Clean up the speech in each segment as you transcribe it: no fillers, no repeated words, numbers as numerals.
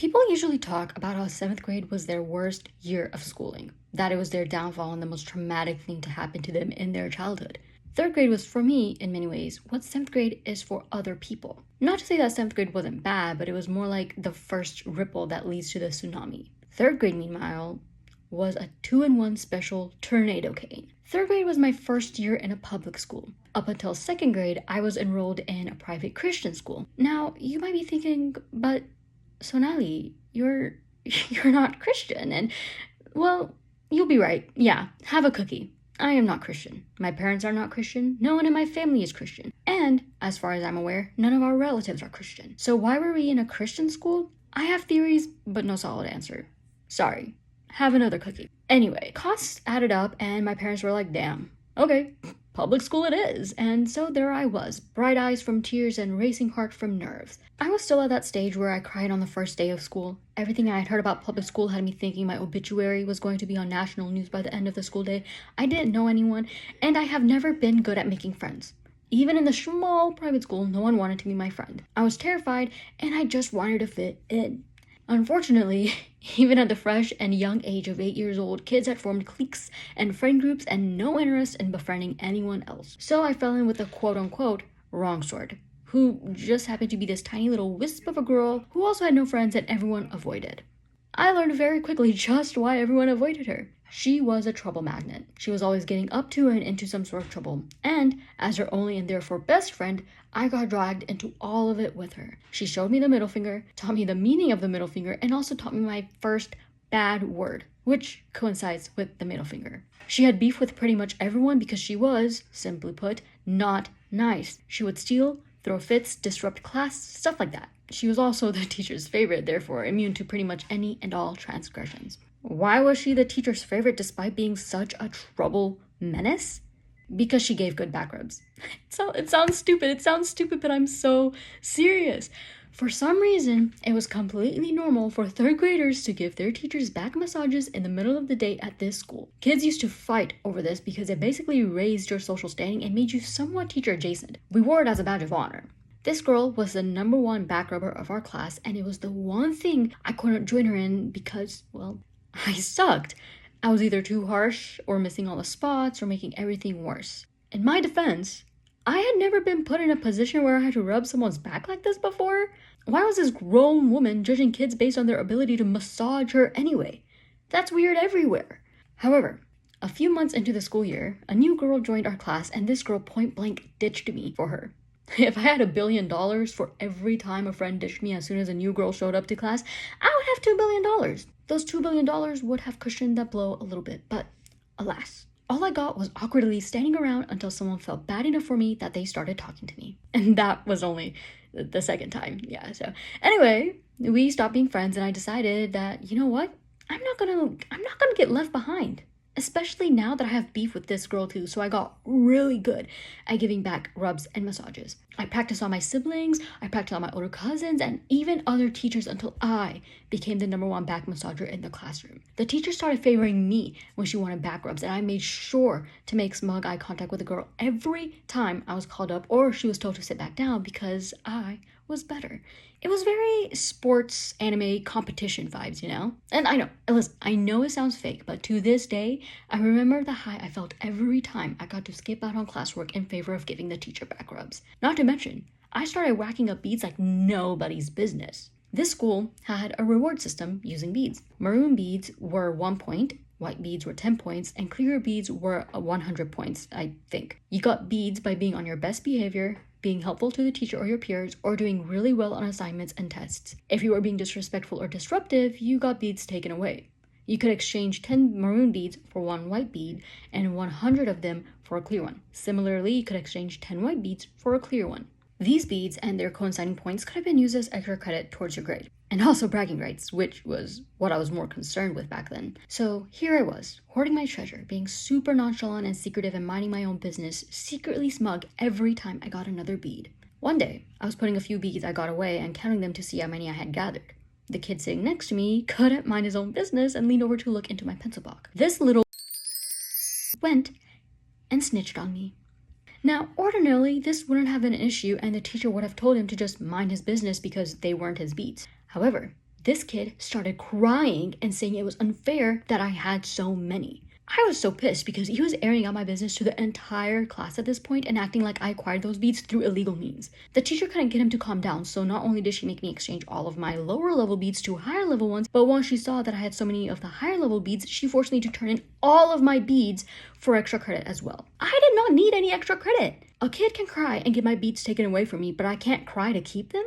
People usually talk about how 7th grade was their worst year of schooling, that it was their downfall and the most traumatic thing to happen to them in their childhood. 3rd grade was for me, in many ways, what 7th grade is for other people. Not to say that 7th grade wasn't bad, but it was more like the first ripple that leads to the tsunami. 3rd grade, meanwhile, was a 2-in-1 special tornado cane. 3rd grade was my first year in a public school. Up until 2nd grade, I was enrolled in a private Christian school. Now, you might be thinking, but Sonali, you're not Christian, and, well, you'll be right. Yeah, have a cookie. I am not Christian. My parents are not Christian. No one in my family is Christian. And, as far as I'm aware, none of our relatives are Christian. So why were we in a Christian school? I have theories, but no solid answer. Sorry. Have another cookie. Anyway, costs added up, and my parents were like, damn, okay, public school it is. And so there I was, bright eyes from tears and racing heart from nerves. I was still at that stage where I cried on the first day of school. Everything I had heard about public school had me thinking my obituary was going to be on national news by the end of the school day. I didn't know anyone, and I have never been good at making friends. Even in the small private school, no one wanted to be my friend. I was terrified, and I just wanted to fit in. Unfortunately, even at the fresh and young age of 8 years old, kids had formed cliques and friend groups and no interest in befriending anyone else. So I fell in with a quote-unquote wrong sort, who just happened to be this tiny little wisp of a girl who also had no friends and everyone avoided. I learned very quickly just why everyone avoided her. She was a trouble magnet. She was always getting up to and into some sort of trouble. And, as her only and therefore best friend, I got dragged into all of it with her. She showed me the middle finger, taught me the meaning of the middle finger, and also taught me my first bad word, which coincides with the middle finger. She had beef with pretty much everyone because she was, simply put, not nice. She would steal, throw fits, disrupt class, stuff like that. She was also the teacher's favorite, therefore immune to pretty much any and all transgressions. Why was she the teacher's favorite despite being such a trouble menace? Because she gave good back rubs. It sounds stupid, but I'm so serious. For some reason, it was completely normal for 3rd graders to give their teachers back massages in the middle of the day at this school. Kids used to fight over this because it basically raised your social standing and made you somewhat teacher adjacent. We wore it as a badge of honor. This girl was the number 1 back rubber of our class, and it was the one thing I couldn't join her in because, well, I sucked. I was either too harsh or missing all the spots or making everything worse. In my defense, I had never been put in a position where I had to rub someone's back like this before. Why was this grown woman judging kids based on their ability to massage her anyway? That's weird everywhere. However, a few months into the school year, a new girl joined our class and this girl point blank ditched me for her. If I had $1 billion for every time a friend ditched me as soon as a new girl showed up to class, I would have $2 billion. Those $2 billion would have cushioned that blow a little bit, but alas, all I got was awkwardly standing around until someone felt bad enough for me that they started talking to me. And that was only the second time, yeah, so. Anyway, we stopped being friends and I decided that, you know what? I'm not gonna get left behind. Especially now that I have beef with this girl too, so I got really good at giving back rubs and massages. I practiced on my siblings, I practiced on my older cousins, and even other teachers until I became the number 1 back massager in the classroom. The teacher started favoring me when she wanted back rubs, and I made sure to make smug eye contact with the girl every time I was called up or she was told to sit back down because I was better. It was very sports anime competition vibes, you know? And I know it sounds fake, but to this day, I remember the high I felt every time I got to skip out on classwork in favor of giving the teacher back rubs. Not to mention, I started racking up beads like nobody's business. This school had a reward system using beads. Maroon beads were 1 point, white beads were 10 points, and clear beads were 100 points, I think. You got beads by being on your best behavior, being helpful to the teacher or your peers, or doing really well on assignments and tests. If you were being disrespectful or disruptive, you got beads taken away. You could exchange 10 maroon beads for 1 white bead and 100 of them for a clear one. Similarly, you could exchange 10 white beads for a clear one. These beads and their coinciding points could have been used as extra credit towards your grade. And also bragging rights, which was what I was more concerned with back then. So here I was, hoarding my treasure, being super nonchalant and secretive and minding my own business, secretly smug every time I got another bead. One day, I was putting a few beads I got away and counting them to see how many I had gathered. The kid sitting next to me couldn't mind his own business and leaned over to look into my pencil box. This little went and snitched on me. Now, ordinarily, this wouldn't have been an issue and the teacher would have told him to just mind his business because they weren't his beads. However, This kid started crying and saying it was unfair that I had so many. I was so pissed because he was airing out my business to the entire class at this point and acting like I acquired those beads through illegal means. The teacher couldn't get him to calm down, so not only did she make me exchange all of my lower level beads to higher level ones, but once she saw that I had so many of the higher level beads, she forced me to turn in all of my beads for extra credit as well. I did not need any extra credit. A kid can cry and get my beads taken away from me, but I can't cry to keep them?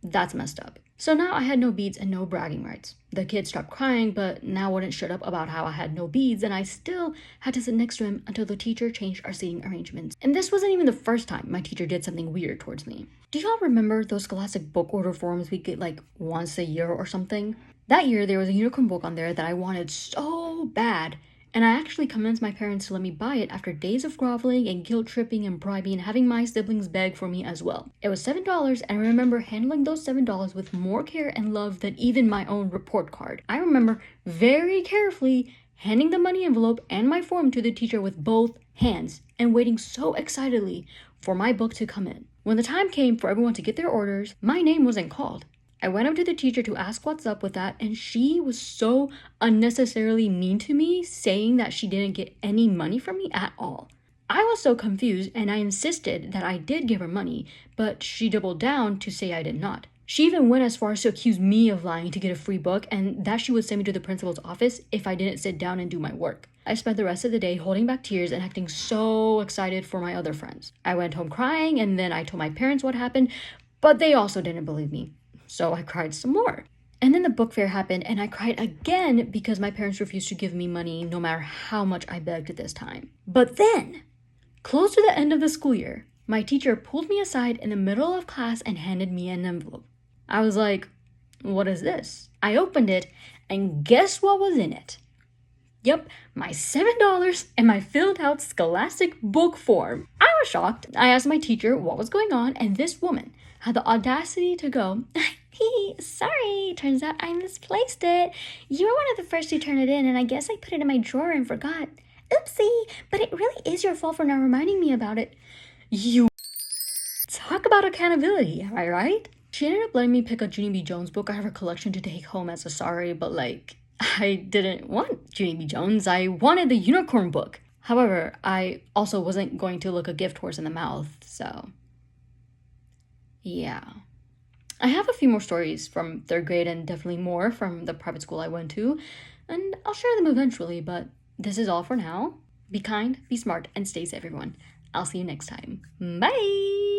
That's messed up. So now I had no beads and no bragging rights. The kid stopped crying, but now wouldn't shut up about how I had no beads, and I still had to sit next to him until the teacher changed our seating arrangements. And this wasn't even the first time my teacher did something weird towards me. Do y'all remember those Scholastic book order forms we get like once a year or something? That year there was a unicorn book on there that I wanted so bad, and I actually convinced my parents to let me buy it after days of groveling and guilt tripping and bribing and having my siblings beg for me as well. It was $7, and I remember handling those $7 with more care and love than even my own report card. I remember very carefully handing the money envelope and my form to the teacher with both hands and waiting so excitedly for my book to come in. When the time came for everyone to get their orders, my name wasn't called. I went up to the teacher to ask what's up with that, and she was so unnecessarily mean to me, saying that she didn't get any money from me at all. I was so confused, and I insisted that I did give her money, but she doubled down to say I did not. She even went as far as to accuse me of lying to get a free book, and that she would send me to the principal's office if I didn't sit down and do my work. I spent the rest of the day holding back tears and acting so excited for my other friends. I went home crying, and then I told my parents what happened, but they also didn't believe me. So I cried some more. And then the book fair happened, and I cried again because my parents refused to give me money no matter how much I begged this time. But then, close to the end of the school year, my teacher pulled me aside in the middle of class and handed me an envelope. I was like, what is this? I opened it, and guess what was in it? Yep, my $7 and my filled out Scholastic book form. I was shocked. I asked my teacher what was going on, and this woman had the audacity to go, sorry, turns out I misplaced it. You were one of the first to turn it in, and I guess I put it in my drawer and forgot. Oopsie, but it really is your fault for not reminding me about it. You talk about accountability, am I right? She ended up letting me pick a Junie B. Jones book out of her collection to take home as a sorry, but I didn't want Junie B. Jones. I wanted the unicorn book. However, I also wasn't going to look a gift horse in the mouth, so yeah. I have a few more stories from 3rd grade and definitely more from the private school I went to, and I'll share them eventually, but this is all for now. Be kind, be smart, and stay safe, everyone. I'll see you next time. Bye!